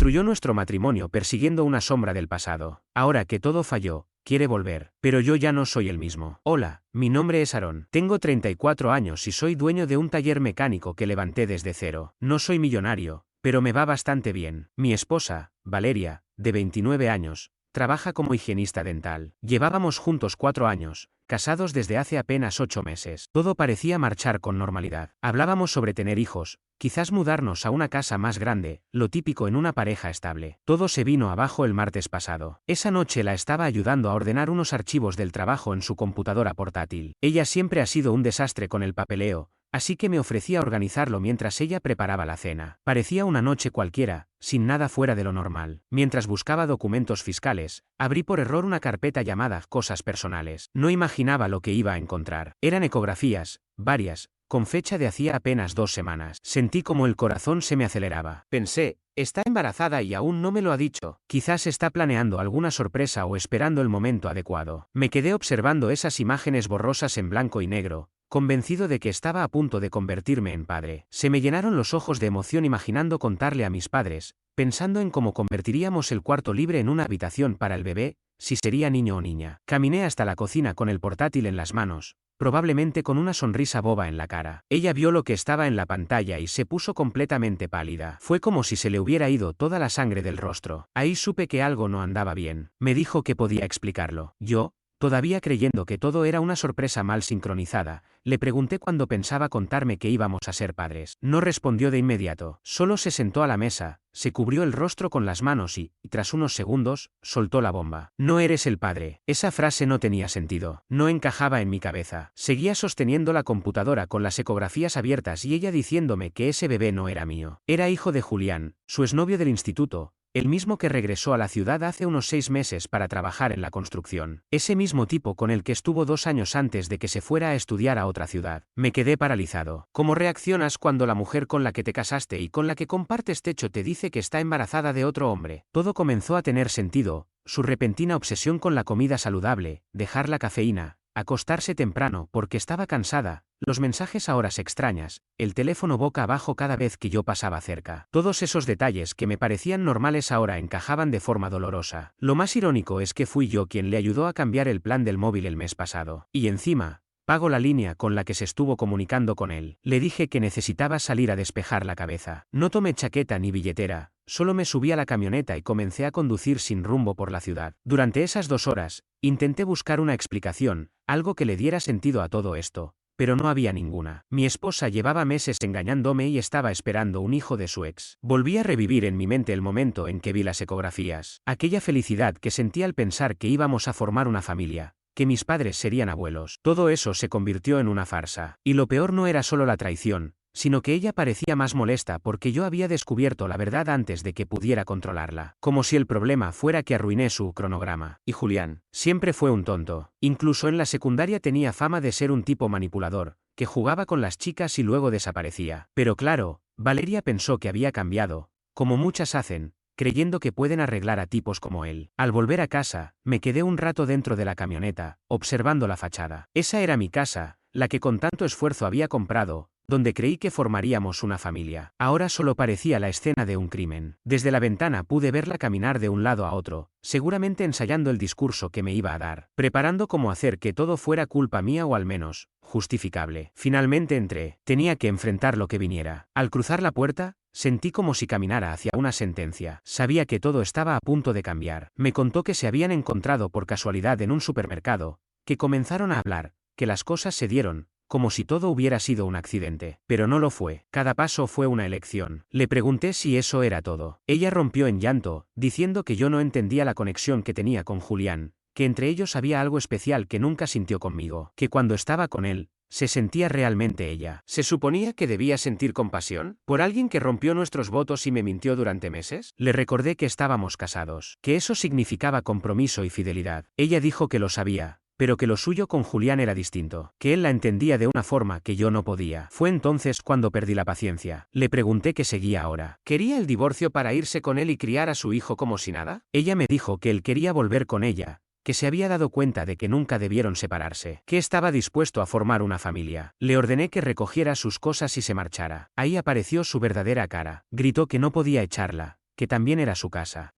Construyó nuestro matrimonio persiguiendo una sombra del pasado. Ahora que todo falló, quiere volver. Pero yo ya no soy el mismo. Hola, mi nombre es Aarón. Tengo 34 años y soy dueño de un taller mecánico que levanté desde cero. No soy millonario, pero me va bastante bien. Mi esposa, Valeria, de 29 años, trabaja como higienista dental. Llevábamos juntos 4 años, casados desde hace apenas 8 meses. Todo parecía marchar con normalidad. Hablábamos sobre tener hijos, quizás mudarnos a una casa más grande, lo típico en una pareja estable. Todo se vino abajo el martes pasado. Esa noche la estaba ayudando a ordenar unos archivos del trabajo en su computadora portátil. Ella siempre ha sido un desastre con el papeleo, así que me ofrecía organizarlo mientras ella preparaba la cena. Parecía una noche cualquiera, sin nada fuera de lo normal. Mientras buscaba documentos fiscales, abrí por error una carpeta llamada Cosas Personales. No imaginaba lo que iba a encontrar. Eran ecografías, varias, con fecha de hacía apenas 2 semanas. Sentí como el corazón se me aceleraba. Pensé, está embarazada y aún no me lo ha dicho. Quizás está planeando alguna sorpresa o esperando el momento adecuado. Me quedé observando esas imágenes borrosas en blanco y negro, convencido de que estaba a punto de convertirme en padre. Se me llenaron los ojos de emoción imaginando contarle a mis padres, pensando en cómo convertiríamos el cuarto libre en una habitación para el bebé, si sería niño o niña. Caminé hasta la cocina con el portátil en las manos, probablemente con una sonrisa boba en la cara. Ella vio lo que estaba en la pantalla y se puso completamente pálida. Fue como si se le hubiera ido toda la sangre del rostro. Ahí supe que algo no andaba bien. Me dijo que podía explicarlo. Yo, todavía creyendo que todo era una sorpresa mal sincronizada, le pregunté cuándo pensaba contarme que íbamos a ser padres. No respondió de inmediato, solo se sentó a la mesa, se cubrió el rostro con las manos y, tras unos segundos, soltó la bomba. No eres el padre. Esa frase no tenía sentido, no encajaba en mi cabeza. Seguía sosteniendo la computadora con las ecografías abiertas y ella diciéndome que ese bebé no era mío. Era hijo de Julián, su exnovio del instituto, el mismo que regresó a la ciudad hace unos 6 meses para trabajar en la construcción. Ese mismo tipo con el que estuvo 2 años antes de que se fuera a estudiar a otra ciudad. Me quedé paralizado. ¿Cómo reaccionas cuando la mujer con la que te casaste y con la que compartes techo te dice que está embarazada de otro hombre? Todo comenzó a tener sentido, su repentina obsesión con la comida saludable, dejar la cafeína, acostarse temprano porque estaba cansada, los mensajes a horas extrañas, el teléfono boca abajo cada vez que yo pasaba cerca. Todos esos detalles que me parecían normales ahora encajaban de forma dolorosa. Lo más irónico es que fui yo quien le ayudó a cambiar el plan del móvil el mes pasado. Y encima, pago la línea con la que se estuvo comunicando con él. Le dije que necesitaba salir a despejar la cabeza. No tomé chaqueta ni billetera, solo me subí a la camioneta y comencé a conducir sin rumbo por la ciudad. Durante esas 2 horas, intenté buscar una explicación, algo que le diera sentido a todo esto, pero no había ninguna. Mi esposa llevaba meses engañándome y estaba esperando un hijo de su ex. Volví a revivir en mi mente el momento en que vi las ecografías. Aquella felicidad que sentí al pensar que íbamos a formar una familia, que mis padres serían abuelos. Todo eso se convirtió en una farsa. Y lo peor no era solo la traición, sino que ella parecía más molesta porque yo había descubierto la verdad antes de que pudiera controlarla. Como si el problema fuera que arruiné su cronograma. Y Julián siempre fue un tonto. Incluso en la secundaria tenía fama de ser un tipo manipulador, que jugaba con las chicas y luego desaparecía. Pero claro, Valeria pensó que había cambiado, como muchas hacen, creyendo que pueden arreglar a tipos como él. Al volver a casa, me quedé un rato dentro de la camioneta, observando la fachada. Esa era mi casa, la que con tanto esfuerzo había comprado, donde creí que formaríamos una familia. Ahora solo parecía la escena de un crimen. Desde la ventana pude verla caminar de un lado a otro, seguramente ensayando el discurso que me iba a dar, preparando cómo hacer que todo fuera culpa mía o al menos, justificable. Finalmente entré. Tenía que enfrentar lo que viniera. Al cruzar la puerta, sentí como si caminara hacia una sentencia. Sabía que todo estaba a punto de cambiar. Me contó que se habían encontrado por casualidad en un supermercado, que comenzaron a hablar, que las cosas se dieron, como si todo hubiera sido un accidente. Pero no lo fue. Cada paso fue una elección. Le pregunté si eso era todo. Ella rompió en llanto, diciendo que yo no entendía la conexión que tenía con Julián, que entre ellos había algo especial que nunca sintió conmigo, que cuando estaba con él, se sentía realmente ella. ¿Se suponía que debía sentir compasión por alguien que rompió nuestros votos y me mintió durante meses? Le recordé que estábamos casados, que eso significaba compromiso y fidelidad. Ella dijo que lo sabía, pero que lo suyo con Julián era distinto, que él la entendía de una forma que yo no podía. Fue entonces cuando perdí la paciencia. Le pregunté qué seguía ahora. ¿Quería el divorcio para irse con él y criar a su hijo como si nada? Ella me dijo que él quería volver con ella, que se había dado cuenta de que nunca debieron separarse, que estaba dispuesto a formar una familia. Le ordené que recogiera sus cosas y se marchara. Ahí apareció su verdadera cara. Gritó que no podía echarla, que también era su casa.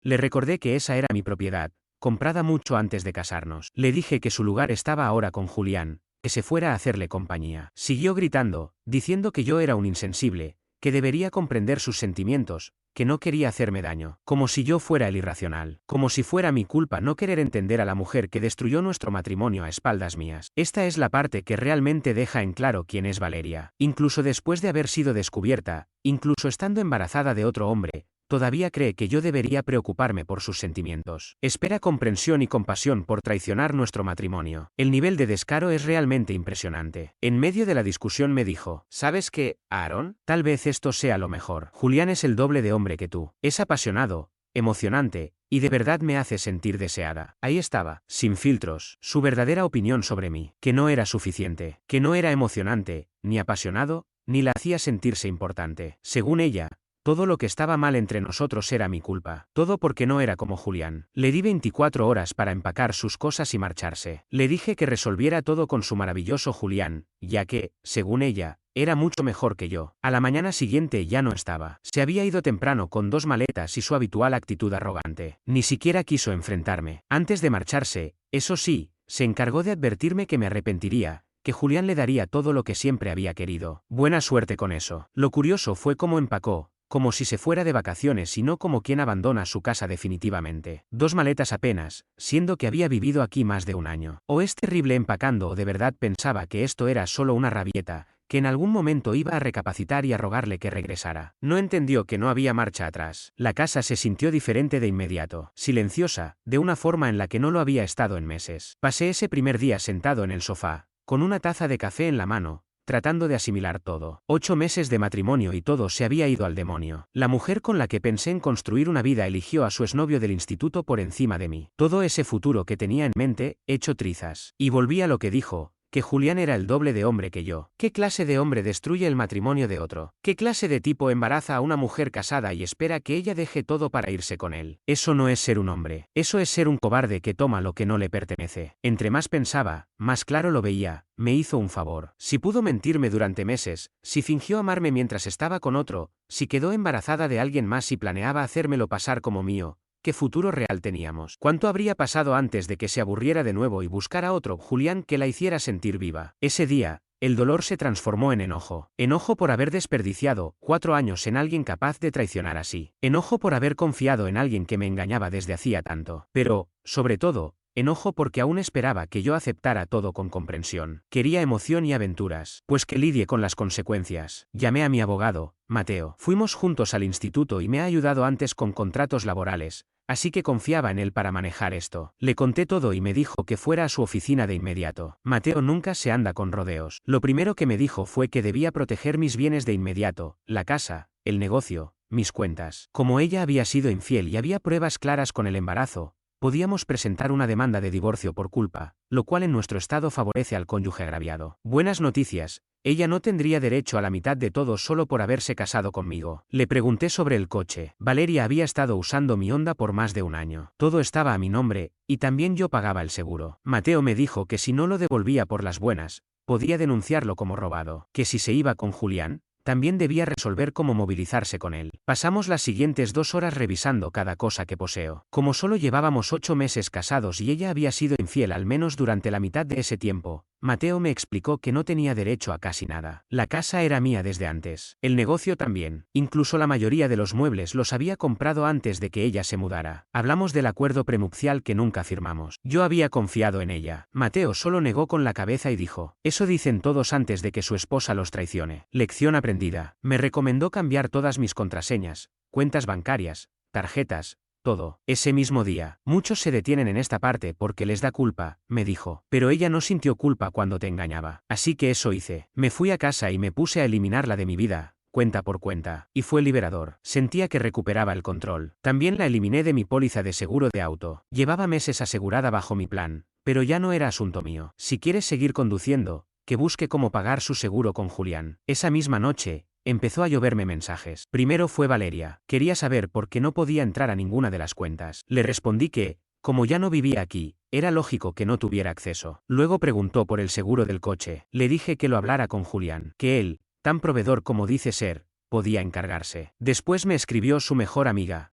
Le recordé que esa era mi propiedad, comprada mucho antes de casarnos. Le dije que su lugar estaba ahora con Julián, que se fuera a hacerle compañía. Siguió gritando, diciendo que yo era un insensible, que debería comprender sus sentimientos, que no quería hacerme daño, como si yo fuera el irracional, como si fuera mi culpa no querer entender a la mujer que destruyó nuestro matrimonio a espaldas mías. Esta es la parte que realmente deja en claro quién es Valeria. Incluso después de haber sido descubierta, incluso estando embarazada de otro hombre, todavía cree que yo debería preocuparme por sus sentimientos. Espera comprensión y compasión por traicionar nuestro matrimonio. El nivel de descaro es realmente impresionante. En medio de la discusión me dijo, ¿sabes qué, Aaron? Tal vez esto sea lo mejor. Julián es el doble de hombre que tú. Es apasionado, emocionante, y de verdad me hace sentir deseada. Ahí estaba, sin filtros, su verdadera opinión sobre mí, que no era suficiente, que no era emocionante, ni apasionado, ni la hacía sentirse importante. Según ella, todo lo que estaba mal entre nosotros era mi culpa. Todo porque no era como Julián. Le di 24 horas para empacar sus cosas y marcharse. Le dije que resolviera todo con su maravilloso Julián, ya que, según ella, era mucho mejor que yo. A la mañana siguiente ya no estaba. Se había ido temprano con 2 maletas y su habitual actitud arrogante. Ni siquiera quiso enfrentarme. Antes de marcharse, eso sí, se encargó de advertirme que me arrepentiría, que Julián le daría todo lo que siempre había querido. Buena suerte con eso. Lo curioso fue cómo empacó, como si se fuera de vacaciones y no como quien abandona su casa definitivamente. 2 maletas apenas, siendo que había vivido aquí más de un año. O es terrible empacando o de verdad pensaba que esto era solo una rabieta, que en algún momento iba a recapacitar y a rogarle que regresara. No entendió que no había marcha atrás. La casa se sintió diferente de inmediato, silenciosa, de una forma en la que no lo había estado en meses. Pasé ese primer día sentado en el sofá, con una taza de café en la mano, tratando de asimilar todo. 8 meses de matrimonio y todo se había ido al demonio. La mujer con la que pensé en construir una vida eligió a su exnovio del instituto por encima de mí. Todo ese futuro que tenía en mente, hecho trizas. Y volví a lo que dijo, que Julián era el doble de hombre que yo. ¿Qué clase de hombre destruye el matrimonio de otro? ¿Qué clase de tipo embaraza a una mujer casada y espera que ella deje todo para irse con él? Eso no es ser un hombre. Eso es ser un cobarde que toma lo que no le pertenece. Entre más pensaba, más claro lo veía. Me hizo un favor. Si pudo mentirme durante meses, si fingió amarme mientras estaba con otro, si quedó embarazada de alguien más y planeaba hacérmelo pasar como mío, ¿qué futuro real teníamos? ¿Cuánto habría pasado antes de que se aburriera de nuevo y buscara otro Julián que la hiciera sentir viva? Ese día, el dolor se transformó en enojo. Enojo por haber desperdiciado 4 años en alguien capaz de traicionar así. Enojo por haber confiado en alguien que me engañaba desde hacía tanto. Pero, sobre todo, enojo porque aún esperaba que yo aceptara todo con comprensión. Quería emoción y aventuras, pues que lidie con las consecuencias. Llamé a mi abogado, Mateo. Fuimos juntos al instituto y me ha ayudado antes con contratos laborales, así que confiaba en él para manejar esto. Le conté todo y me dijo que fuera a su oficina de inmediato. Mateo nunca se anda con rodeos. Lo primero que me dijo fue que debía proteger mis bienes de inmediato, la casa, el negocio, mis cuentas. Como ella había sido infiel y había pruebas claras con el embarazo, podíamos presentar una demanda de divorcio por culpa, lo cual en nuestro estado favorece al cónyuge agraviado. Buenas noticias, ella no tendría derecho a la mitad de todo solo por haberse casado conmigo. Le pregunté sobre el coche. Valeria había estado usando mi Honda por más de un año. Todo estaba a mi nombre, y también yo pagaba el seguro. Mateo me dijo que si no lo devolvía por las buenas, podía denunciarlo como robado. Que si se iba con Julián, también debía resolver cómo movilizarse con él. Pasamos las siguientes 2 horas revisando cada cosa que poseo. Como solo llevábamos 8 meses casados y ella había sido infiel al menos durante la mitad de ese tiempo, Mateo me explicó que no tenía derecho a casi nada. La casa era mía desde antes. El negocio también. Incluso la mayoría de los muebles los había comprado antes de que ella se mudara. Hablamos del acuerdo prenupcial que nunca firmamos. Yo había confiado en ella. Mateo solo negó con la cabeza y dijo, eso dicen todos antes de que su esposa los traicione. Lección aprendida. Me recomendó cambiar todas mis contraseñas, cuentas bancarias, tarjetas, todo. Ese mismo día, muchos se detienen en esta parte porque les da culpa, me dijo. Pero ella no sintió culpa cuando te engañaba. Así que eso hice. Me fui a casa y me puse a eliminarla de mi vida, cuenta por cuenta. Y fue liberador. Sentía que recuperaba el control. También la eliminé de mi póliza de seguro de auto. Llevaba meses asegurada bajo mi plan, pero ya no era asunto mío. Si quieres seguir conduciendo, que busque cómo pagar su seguro con Julián. Esa misma noche, empezó a lloverme mensajes. Primero fue Valeria. Quería saber por qué no podía entrar a ninguna de las cuentas. Le respondí que, como ya no vivía aquí, era lógico que no tuviera acceso. Luego preguntó por el seguro del coche. Le dije que lo hablara con Julián. Que él, tan proveedor como dice ser, podía encargarse. Después me escribió su mejor amiga,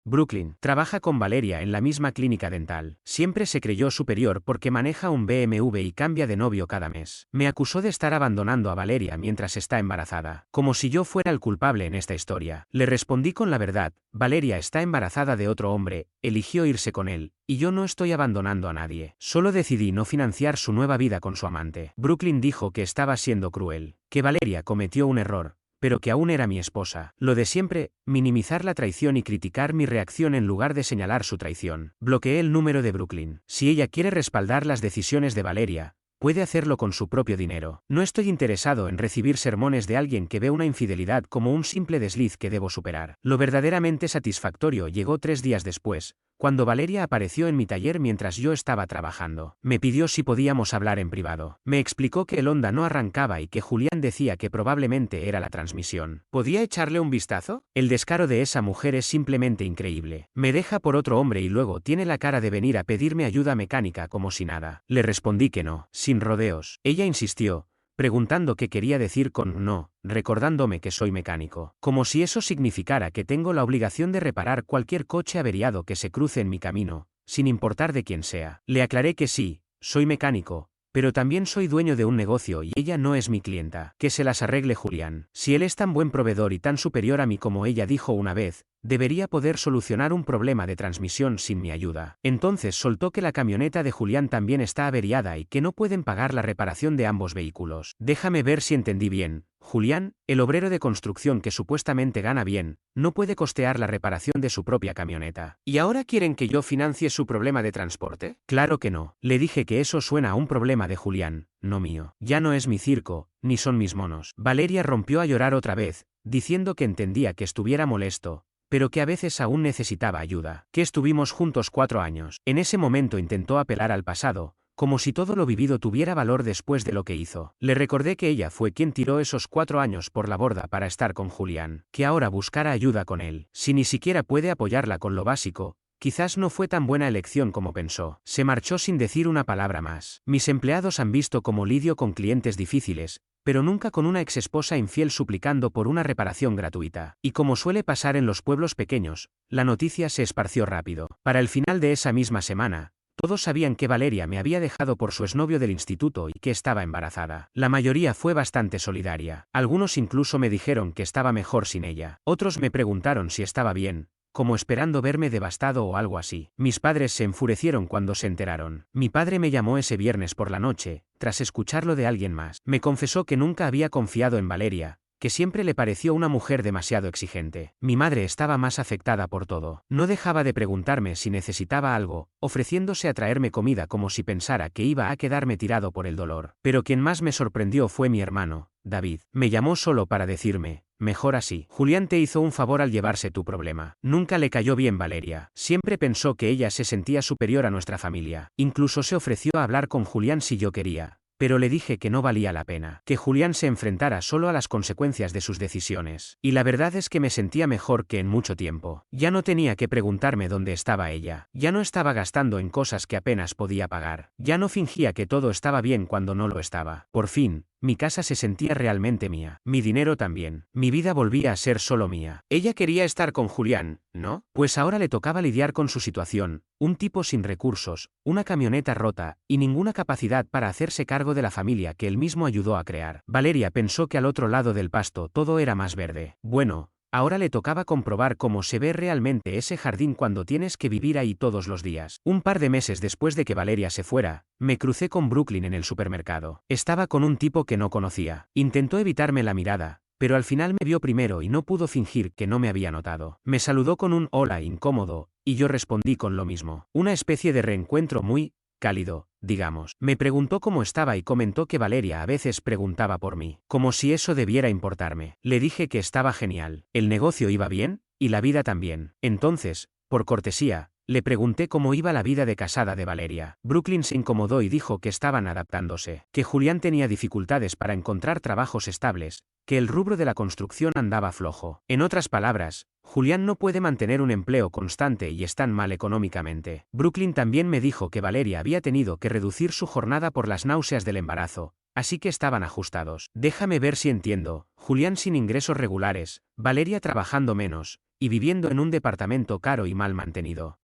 Brooklyn. Trabaja con Valeria en la misma clínica dental. Siempre se creyó superior porque maneja un BMW y cambia de novio cada mes. Me acusó de estar abandonando a Valeria mientras está embarazada, como si yo fuera el culpable en esta historia. Le respondí con la verdad: Valeria está embarazada de otro hombre, eligió irse con él, y yo no estoy abandonando a nadie. Solo decidí no financiar su nueva vida con su amante. Brooklyn dijo que estaba siendo cruel, que Valeria cometió un error, pero que aún era mi esposa. Lo de siempre, minimizar la traición y criticar mi reacción en lugar de señalar su traición. Bloqueé el número de Brooklyn. Si ella quiere respaldar las decisiones de Valeria, puede hacerlo con su propio dinero. No estoy interesado en recibir sermones de alguien que ve una infidelidad como un simple desliz que debo superar. Lo verdaderamente satisfactorio llegó 3 días después, cuando Valeria apareció en mi taller mientras yo estaba trabajando. Me pidió si podíamos hablar en privado. Me explicó que el Honda no arrancaba y que Julián decía que probablemente era la transmisión. ¿Podía echarle un vistazo? El descaro de esa mujer es simplemente increíble. Me deja por otro hombre y luego tiene la cara de venir a pedirme ayuda mecánica como si nada. Le respondí que no, sin rodeos. Ella insistió, preguntando qué quería decir con no, recordándome que soy mecánico, como si eso significara que tengo la obligación de reparar cualquier coche averiado que se cruce en mi camino, sin importar de quién sea. Le aclaré que sí, soy mecánico, pero también soy dueño de un negocio y ella no es mi clienta. Que se las arregle Julián. Si él es tan buen proveedor y tan superior a mí como ella dijo una vez, debería poder solucionar un problema de transmisión sin mi ayuda. Entonces soltó que la camioneta de Julián también está averiada y que no pueden pagar la reparación de ambos vehículos. Déjame ver si entendí bien. Julián, el obrero de construcción que supuestamente gana bien, no puede costear la reparación de su propia camioneta. ¿Y ahora quieren que yo financie su problema de transporte? Claro que no. Le dije que eso suena a un problema de Julián, no mío. Ya no es mi circo, ni son mis monos. Valeria rompió a llorar otra vez, diciendo que entendía que estuviera molesto, pero que a veces aún necesitaba ayuda. Que estuvimos juntos 4 años. En ese momento intentó apelar al pasado, como si todo lo vivido tuviera valor después de lo que hizo. Le recordé que ella fue quien tiró esos 4 años por la borda para estar con Julián, que ahora buscara ayuda con él. Si ni siquiera puede apoyarla con lo básico, quizás no fue tan buena elección como pensó. Se marchó sin decir una palabra más. Mis empleados han visto cómo lidio con clientes difíciles, pero nunca con una exesposa infiel suplicando por una reparación gratuita. Y como suele pasar en los pueblos pequeños, la noticia se esparció rápido. Para el final de esa misma semana, todos sabían que Valeria me había dejado por su exnovio del instituto y que estaba embarazada. La mayoría fue bastante solidaria. Algunos incluso me dijeron que estaba mejor sin ella. Otros me preguntaron si estaba bien, como esperando verme devastado o algo así. Mis padres se enfurecieron cuando se enteraron. Mi padre me llamó ese viernes por la noche, tras escucharlo de alguien más. Me confesó que nunca había confiado en Valeria, que siempre le pareció una mujer demasiado exigente. Mi madre estaba más afectada por todo. No dejaba de preguntarme si necesitaba algo, ofreciéndose a traerme comida como si pensara que iba a quedarme tirado por el dolor. Pero quien más me sorprendió fue mi hermano, David. Me llamó solo para decirme: mejor así. Julián te hizo un favor al llevarse tu problema. Nunca le cayó bien Valeria. Siempre pensó que ella se sentía superior a nuestra familia. Incluso se ofreció a hablar con Julián si yo quería, pero le dije que no valía la pena, que Julián se enfrentara solo a las consecuencias de sus decisiones. Y la verdad es que me sentía mejor que en mucho tiempo. Ya no tenía que preguntarme dónde estaba ella. Ya no estaba gastando en cosas que apenas podía pagar. Ya no fingía que todo estaba bien cuando no lo estaba. Por fin, mi casa se sentía realmente mía. Mi dinero también. Mi vida volvía a ser solo mía. Ella quería estar con Julián, ¿no? Pues ahora le tocaba lidiar con su situación, un tipo sin recursos, una camioneta rota, y ninguna capacidad para hacerse cargo de la familia que él mismo ayudó a crear. Valeria pensó que al otro lado del pasto todo era más verde. Bueno, ahora le tocaba comprobar cómo se ve realmente ese jardín cuando tienes que vivir ahí todos los días. Un par de meses después de que Valeria se fuera, me crucé con Brooklyn en el supermercado. Estaba con un tipo que no conocía. Intentó evitarme la mirada, pero al final me vio primero y no pudo fingir que no me había notado. Me saludó con un hola incómodo, y yo respondí con lo mismo. Una especie de reencuentro muy cálido, digamos. Me preguntó cómo estaba y comentó que Valeria a veces preguntaba por mí, como si eso debiera importarme. Le dije que estaba genial. El negocio iba bien, y la vida también. Entonces, por cortesía, Le pregunté cómo iba la vida de casada de Valeria. Brooklyn se incomodó y dijo que estaban adaptándose, que Julián tenía dificultades para encontrar trabajos estables, que el rubro de la construcción andaba flojo. En otras palabras, Julián no puede mantener un empleo constante y están mal económicamente. Brooklyn también me dijo que Valeria había tenido que reducir su jornada por las náuseas del embarazo, así que estaban ajustados. Déjame ver si entiendo. Julián sin ingresos regulares, Valeria trabajando menos, y viviendo en un departamento caro y mal mantenido.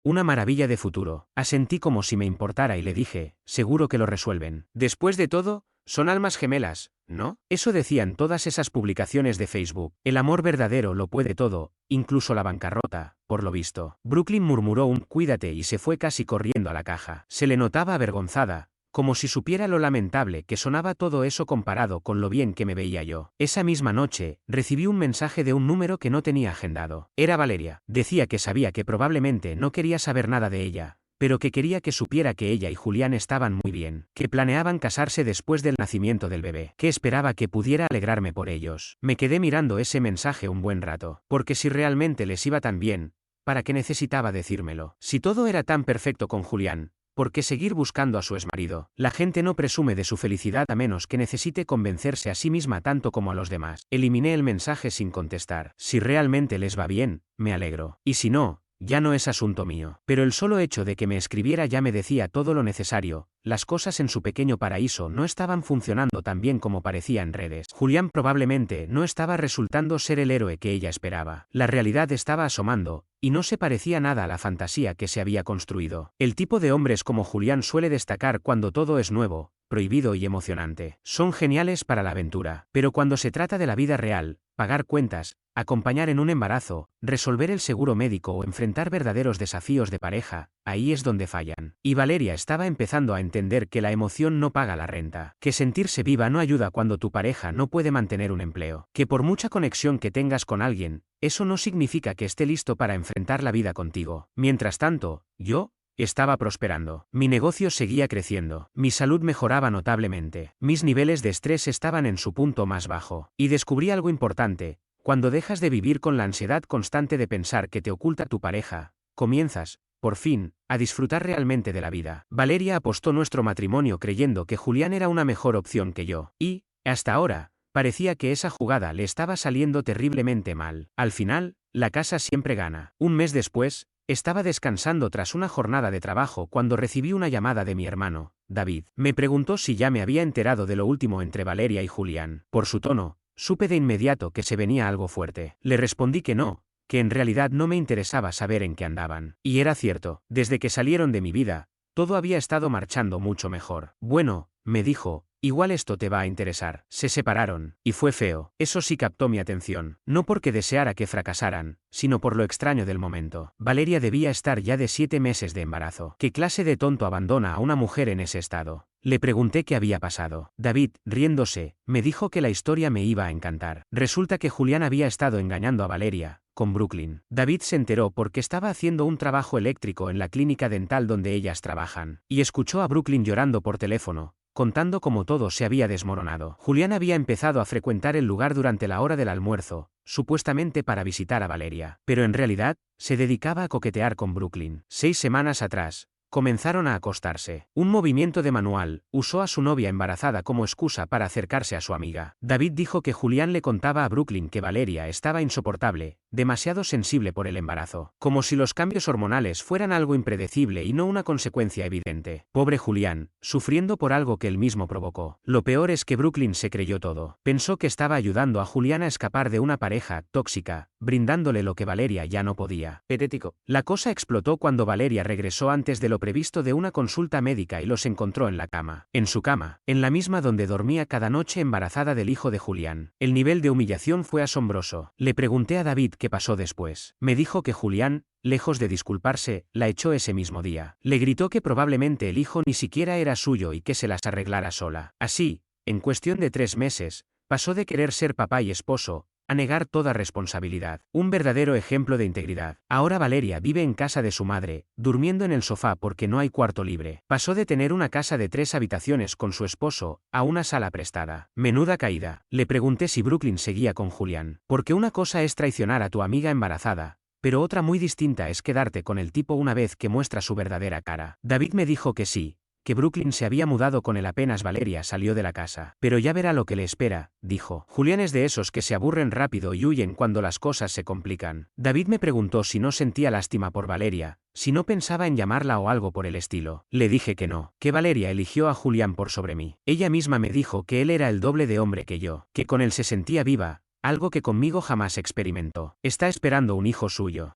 Una maravilla de futuro. Asentí como si me importara y le dije, seguro que lo resuelven. Después de todo, son almas gemelas, ¿no? Eso decían todas esas publicaciones de Facebook. El amor verdadero lo puede todo, incluso la bancarrota, por lo visto. Brooklyn murmuró un cuídate y se fue casi corriendo a la caja. Se le notaba avergonzada, como si supiera lo lamentable que sonaba todo eso comparado con lo bien que me veía yo. Esa misma noche, recibí un mensaje de un número que no tenía agendado. Era Valeria. Decía que sabía que probablemente no quería saber nada de ella, pero que quería que supiera que ella y Julián estaban muy bien, que planeaban casarse después del nacimiento del bebé, que esperaba que pudiera alegrarme por ellos. Me quedé mirando ese mensaje un buen rato, porque si realmente les iba tan bien, ¿para qué necesitaba decírmelo? Si todo era tan perfecto con Julián, ¿por qué seguir buscando a su exmarido? La gente no presume de su felicidad a menos que necesite convencerse a sí misma tanto como a los demás. Eliminé el mensaje sin contestar. Si realmente les va bien, me alegro. Y si no, ya no es asunto mío. Pero el solo hecho de que me escribiera ya me decía todo lo necesario. Las cosas en su pequeño paraíso no estaban funcionando tan bien como parecía en redes. Julián probablemente no estaba resultando ser el héroe que ella esperaba. La realidad estaba asomando, y no se parecía nada a la fantasía que se había construido. El tipo de hombres como Julián suele destacar cuando todo es nuevo, prohibido y emocionante. Son geniales para la aventura. Pero cuando se trata de la vida real, pagar cuentas, acompañar en un embarazo, resolver el seguro médico o enfrentar verdaderos desafíos de pareja, ahí es donde fallan. Y Valeria estaba empezando a entender que la emoción no paga la renta, que sentirse viva no ayuda cuando tu pareja no puede mantener un empleo, que por mucha conexión que tengas con alguien, eso no significa que esté listo para enfrentar la vida contigo. Mientras tanto, yo estaba prosperando. Mi negocio seguía creciendo. Mi salud mejoraba notablemente. Mis niveles de estrés estaban en su punto más bajo. Y descubrí algo importante. Cuando dejas de vivir con la ansiedad constante de pensar que te oculta tu pareja, comienzas, por fin, a disfrutar realmente de la vida. Valeria apostó nuestro matrimonio creyendo que Julián era una mejor opción que yo. Y, hasta ahora, parecía que esa jugada le estaba saliendo terriblemente mal. Al final, la casa siempre gana. Un mes después, estaba descansando tras una jornada de trabajo cuando recibí una llamada de mi hermano, David. Me preguntó si ya me había enterado de lo último entre Valeria y Julián. Por su tono, supe de inmediato que se venía algo fuerte. Le respondí que no, que en realidad no me interesaba saber en qué andaban. Y era cierto, desde que salieron de mi vida, todo había estado marchando mucho mejor. Bueno, me dijo, igual esto te va a interesar. Se separaron, y fue feo. Eso sí captó mi atención, no porque deseara que fracasaran, sino por lo extraño del momento. Valeria debía estar ya de 7 meses de embarazo. ¿Qué clase de tonto abandona a una mujer en ese estado? Le pregunté qué había pasado. David, riéndose, me dijo que la historia me iba a encantar. Resulta que Julián había estado engañando a Valeria con Brooklyn. David se enteró porque estaba haciendo un trabajo eléctrico en la clínica dental donde ellas trabajan, y escuchó a Brooklyn llorando por teléfono, contando cómo todo se había desmoronado. Julián había empezado a frecuentar el lugar durante la hora del almuerzo, supuestamente para visitar a Valeria, pero en realidad, se dedicaba a coquetear con Brooklyn. 6 semanas atrás, comenzaron a acostarse. Un movimiento de manual, usó a su novia embarazada como excusa para acercarse a su amiga. David dijo que Julián le contaba a Brooklyn que Valeria estaba insoportable, demasiado sensible por el embarazo. Como si los cambios hormonales fueran algo impredecible y no una consecuencia evidente. Pobre Julián, sufriendo por algo que él mismo provocó. Lo peor es que Brooklyn se creyó todo. Pensó que estaba ayudando a Julián a escapar de una pareja tóxica, brindándole lo que Valeria ya no podía. Patético. La cosa explotó cuando Valeria regresó antes de lo previsto de una consulta médica y los encontró en la cama. En su cama, en la misma donde dormía cada noche embarazada del hijo de Julián. El nivel de humillación fue asombroso. Le pregunté a David qué pasó después. Me dijo que Julián, lejos de disculparse, la echó ese mismo día. Le gritó que probablemente el hijo ni siquiera era suyo y que se las arreglara sola. Así, en cuestión de 3 meses, pasó de querer ser papá y esposo, a negar toda responsabilidad. Un verdadero ejemplo de integridad. Ahora Valeria vive en casa de su madre, durmiendo en el sofá porque no hay cuarto libre. Pasó de tener una casa de 3 habitaciones con su esposo, a una sala prestada. Menuda caída. Le pregunté si Brooklyn seguía con Julián. Porque una cosa es traicionar a tu amiga embarazada, pero otra muy distinta es quedarte con el tipo una vez que muestra su verdadera cara. David me dijo que sí, que Brooklyn se había mudado con él apenas Valeria salió de la casa. Pero ya verá lo que le espera, dijo. Julián es de esos que se aburren rápido y huyen cuando las cosas se complican. David me preguntó si no sentía lástima por Valeria, si no pensaba en llamarla o algo por el estilo. Le dije que no, que Valeria eligió a Julián por sobre mí. Ella misma me dijo que él era el doble de hombre que yo, que con él se sentía viva, algo que conmigo jamás experimentó. Está esperando un hijo suyo.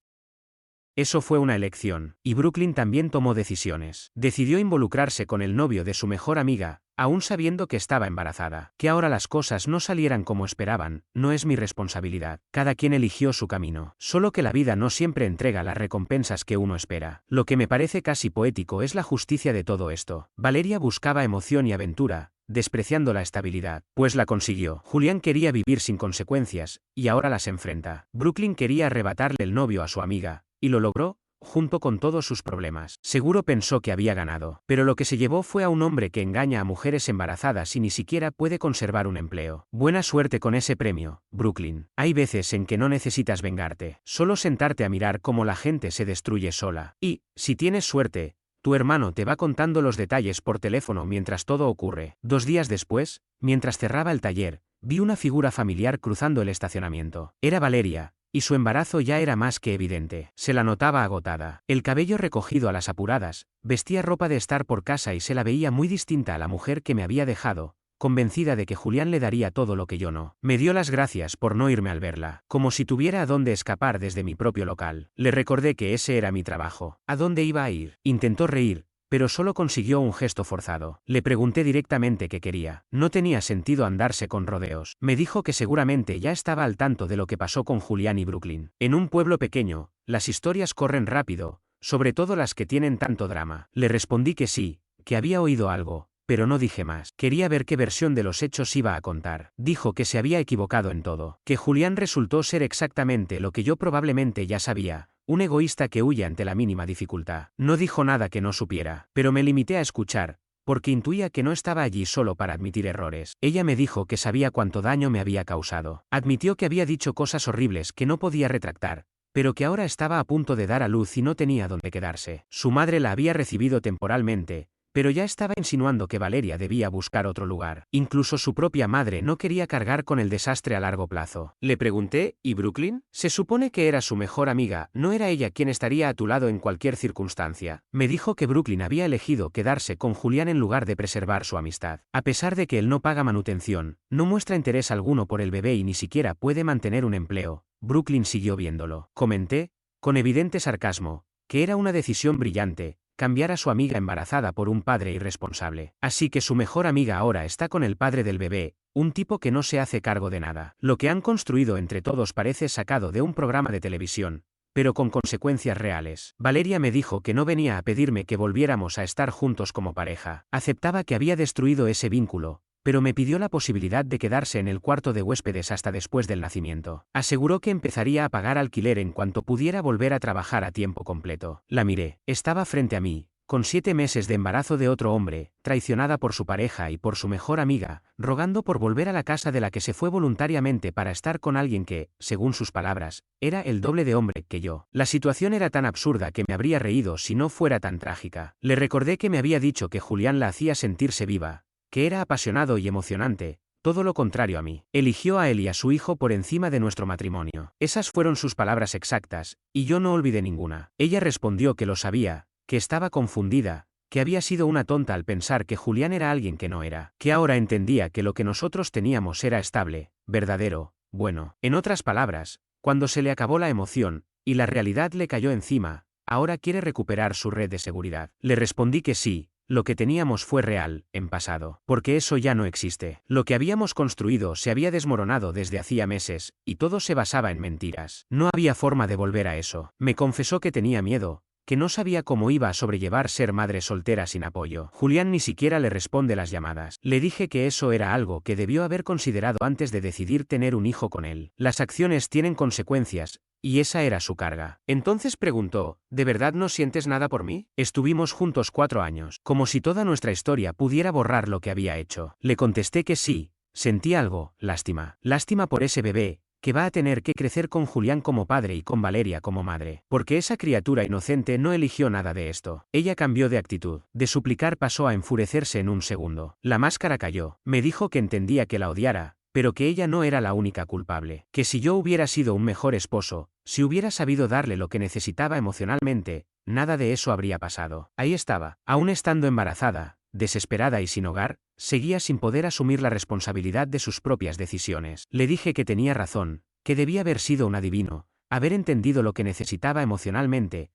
Eso fue una elección, y Brooklyn también tomó decisiones. Decidió involucrarse con el novio de su mejor amiga, aún sabiendo que estaba embarazada. Que ahora las cosas no salieran como esperaban, no es mi responsabilidad. Cada quien eligió su camino. Solo que la vida no siempre entrega las recompensas que uno espera. Lo que me parece casi poético es la justicia de todo esto. Valeria buscaba emoción y aventura, despreciando la estabilidad, pues la consiguió. Julián quería vivir sin consecuencias, y ahora las enfrenta. Brooklyn quería arrebatarle el novio a su amiga, y lo logró, junto con todos sus problemas. Seguro pensó que había ganado, pero lo que se llevó fue a un hombre que engaña a mujeres embarazadas y ni siquiera puede conservar un empleo. Buena suerte con ese premio, Brooklyn. Hay veces en que no necesitas vengarte, solo sentarte a mirar cómo la gente se destruye sola. Y, si tienes suerte, tu hermano te va contando los detalles por teléfono mientras todo ocurre. 2 días después, mientras cerraba el taller, vi una figura familiar cruzando el estacionamiento. Era Valeria, y su embarazo ya era más que evidente. Se la notaba agotada. El cabello recogido a las apuradas, vestía ropa de estar por casa y se la veía muy distinta a la mujer que me había dejado, convencida de que Julián le daría todo lo que yo no. Me dio las gracias por no irme al verla, como si tuviera a dónde escapar desde mi propio local. Le recordé que ese era mi trabajo. ¿A dónde iba a ir? Intentó reír, pero solo consiguió un gesto forzado. Le pregunté directamente qué quería. No tenía sentido andarse con rodeos. Me dijo que seguramente ya estaba al tanto de lo que pasó con Julián y Brooklyn. En un pueblo pequeño, las historias corren rápido, sobre todo las que tienen tanto drama. Le respondí que sí, que había oído algo, pero no dije más. Quería ver qué versión de los hechos iba a contar. Dijo que se había equivocado en todo, que Julián resultó ser exactamente lo que yo probablemente ya sabía, un egoísta que huye ante la mínima dificultad. No dijo nada que no supiera, pero me limité a escuchar, porque intuía que no estaba allí solo para admitir errores. Ella me dijo que sabía cuánto daño me había causado. Admitió que había dicho cosas horribles que no podía retractar, pero que ahora estaba a punto de dar a luz y no tenía dónde quedarse. Su madre la había recibido temporalmente, pero ya estaba insinuando que Valeria debía buscar otro lugar. Incluso su propia madre no quería cargar con el desastre a largo plazo. Le pregunté, ¿y Brooklyn? Se supone que era su mejor amiga, ¿no era ella quien estaría a tu lado en cualquier circunstancia? Me dijo que Brooklyn había elegido quedarse con Julián en lugar de preservar su amistad. A pesar de que él no paga manutención, no muestra interés alguno por el bebé y ni siquiera puede mantener un empleo, Brooklyn siguió viéndolo. Comenté, con evidente sarcasmo, que era una decisión brillante, cambiar a su amiga embarazada por un padre irresponsable. Así que su mejor amiga ahora está con el padre del bebé, un tipo que no se hace cargo de nada. Lo que han construido entre todos parece sacado de un programa de televisión, pero con consecuencias reales. Valeria me dijo que no venía a pedirme que volviéramos a estar juntos como pareja. Aceptaba que había destruido ese vínculo, pero me pidió la posibilidad de quedarse en el cuarto de huéspedes hasta después del nacimiento. Aseguró que empezaría a pagar alquiler en cuanto pudiera volver a trabajar a tiempo completo. La miré. Estaba frente a mí, con 7 meses de embarazo de otro hombre, traicionada por su pareja y por su mejor amiga, rogando por volver a la casa de la que se fue voluntariamente para estar con alguien que, según sus palabras, era el doble de hombre que yo. La situación era tan absurda que me habría reído si no fuera tan trágica. Le recordé que me había dicho que Julián la hacía sentirse viva, que era apasionado y emocionante, todo lo contrario a mí. Eligió a él y a su hijo por encima de nuestro matrimonio. Esas fueron sus palabras exactas, y yo no olvidé ninguna. Ella respondió que lo sabía, que estaba confundida, que había sido una tonta al pensar que Julián era alguien que no era, que ahora entendía que lo que nosotros teníamos era estable, verdadero, bueno. En otras palabras, cuando se le acabó la emoción, y la realidad le cayó encima, ahora quiere recuperar su red de seguridad. Le respondí que sí. Lo que teníamos fue real, en pasado, porque eso ya no existe. Lo que habíamos construido se había desmoronado desde hacía meses, y todo se basaba en mentiras. No había forma de volver a eso. Me confesó que tenía miedo, que no sabía cómo iba a sobrellevar ser madre soltera sin apoyo. Julián ni siquiera le responde las llamadas. Le dije que eso era algo que debió haber considerado antes de decidir tener un hijo con él. Las acciones tienen consecuencias, y esa era su carga. Entonces preguntó, ¿de verdad no sientes nada por mí? Estuvimos juntos 4 años, como si toda nuestra historia pudiera borrar lo que había hecho. Le contesté que sí, sentí algo, lástima. Lástima por ese bebé, que va a tener que crecer con Julián como padre y con Valeria como madre. Porque esa criatura inocente no eligió nada de esto. Ella cambió de actitud. De suplicar pasó a enfurecerse en un segundo. La máscara cayó. Me dijo que entendía que la odiara, pero que ella no era la única culpable. Que si yo hubiera sido un mejor esposo, si hubiera sabido darle lo que necesitaba emocionalmente, nada de eso habría pasado. Ahí estaba, aún estando embarazada, desesperada y sin hogar, seguía sin poder asumir la responsabilidad de sus propias decisiones. Le dije que tenía razón, que debía haber sido un adivino, haber entendido lo que necesitaba emocionalmente,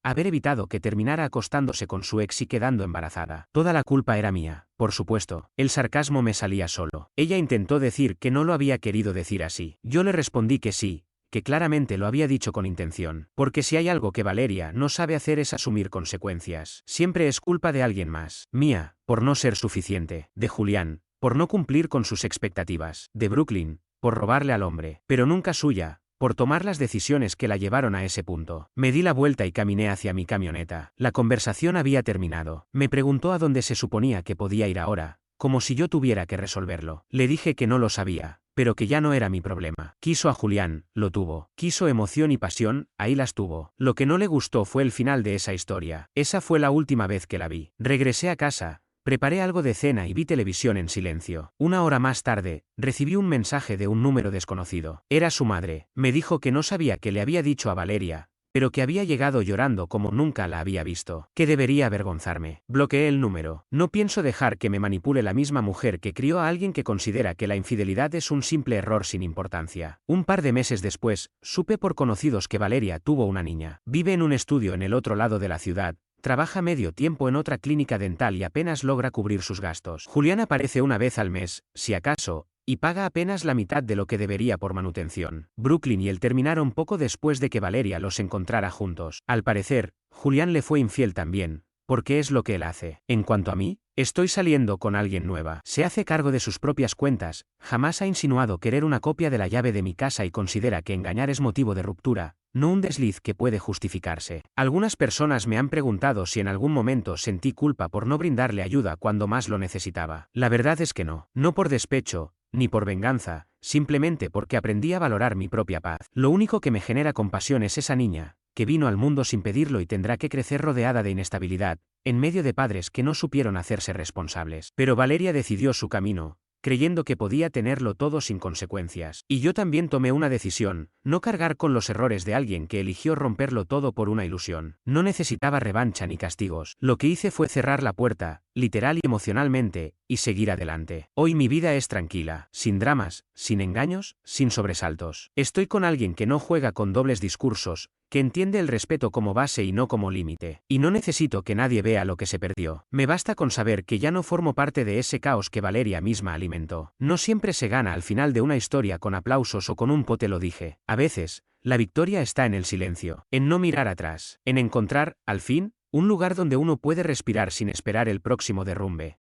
haber evitado que terminara acostándose con su ex y quedando embarazada. Toda la culpa era mía, por supuesto. El sarcasmo me salía solo. Ella intentó decir que no lo había querido decir así. Yo le respondí que sí, que claramente lo había dicho con intención. Porque si hay algo que Valeria no sabe hacer es asumir consecuencias. Siempre es culpa de alguien más. Mía, por no ser suficiente. De Julián, por no cumplir con sus expectativas. De Brooklyn, por robarle al hombre. Pero nunca suya, por tomar las decisiones que la llevaron a ese punto. Me di la vuelta y caminé hacia mi camioneta. La conversación había terminado. Me preguntó a dónde se suponía que podía ir ahora, como si yo tuviera que resolverlo. Le dije que no lo sabía, pero que ya no era mi problema. Quiso a Julián, lo tuvo. Quiso emoción y pasión, ahí las tuvo. Lo que no le gustó fue el final de esa historia. Esa fue la última vez que la vi. Regresé a casa. Preparé algo de cena y vi televisión en silencio. Una hora más tarde, recibí un mensaje de un número desconocido. Era su madre. Me dijo que no sabía qué le había dicho a Valeria, pero que había llegado llorando como nunca la había visto. Que debería avergonzarme. Bloqueé el número. No pienso dejar que me manipule la misma mujer que crió a alguien que considera que la infidelidad es un simple error sin importancia. Un par de meses después, supe por conocidos que Valeria tuvo una niña. Vive en un estudio en el otro lado de la ciudad. Trabaja medio tiempo en otra clínica dental y apenas logra cubrir sus gastos. Julián aparece una vez al mes, si acaso, y paga apenas la mitad de lo que debería por manutención. Brooklyn y él terminaron poco después de que Valeria los encontrara juntos. Al parecer, Julián le fue infiel también, porque es lo que él hace. En cuanto a mí, estoy saliendo con alguien nueva. Se hace cargo de sus propias cuentas, jamás ha insinuado querer una copia de la llave de mi casa y considera que engañar es motivo de ruptura, no un desliz que puede justificarse. Algunas personas me han preguntado si en algún momento sentí culpa por no brindarle ayuda cuando más lo necesitaba. La verdad es que no. No por despecho, ni por venganza, simplemente porque aprendí a valorar mi propia paz. Lo único que me genera compasión es esa niña, que vino al mundo sin pedirlo y tendrá que crecer rodeada de inestabilidad, en medio de padres que no supieron hacerse responsables. Pero Valeria decidió su camino, creyendo que podía tenerlo todo sin consecuencias. Y yo también tomé una decisión, no cargar con los errores de alguien que eligió romperlo todo por una ilusión. No necesitaba revancha ni castigos. Lo que hice fue cerrar la puerta, literal y emocionalmente, y seguir adelante. Hoy mi vida es tranquila, sin dramas, sin engaños, sin sobresaltos. Estoy con alguien que no juega con dobles discursos, que entiende el respeto como base y no como límite. Y no necesito que nadie vea lo que se perdió. Me basta con saber que ya no formo parte de ese caos que Valeria misma alimentó. No siempre se gana al final de una historia con aplausos o con un pote, lo dije. A veces, la victoria está en el silencio, en no mirar atrás, en encontrar, al fin, un lugar donde uno puede respirar sin esperar el próximo derrumbe.